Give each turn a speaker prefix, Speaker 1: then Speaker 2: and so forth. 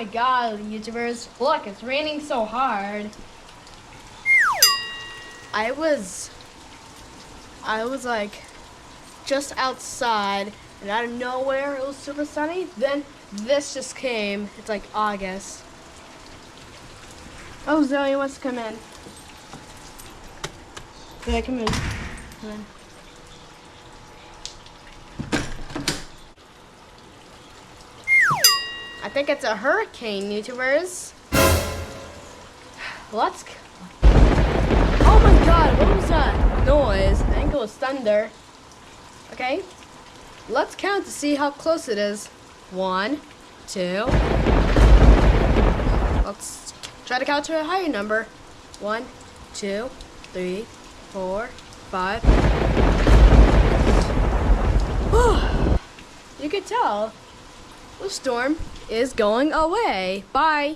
Speaker 1: my god, YouTubers. Look, it's raining so hard. I was like just outside and out of nowhere it was super sunny. Then this just came. It's like August. Oh, Zoe wants to come in. Yeah, come in. Come in. I think it's a hurricane, YouTubers. Let's. Oh my god, what was that noise? I think it was thunder. Okay, let's count to see how close it is. 1, 2. Let's try to count to a higher number. 1, 2, 3, 4, 5. You could tell the storm is going away. Bye.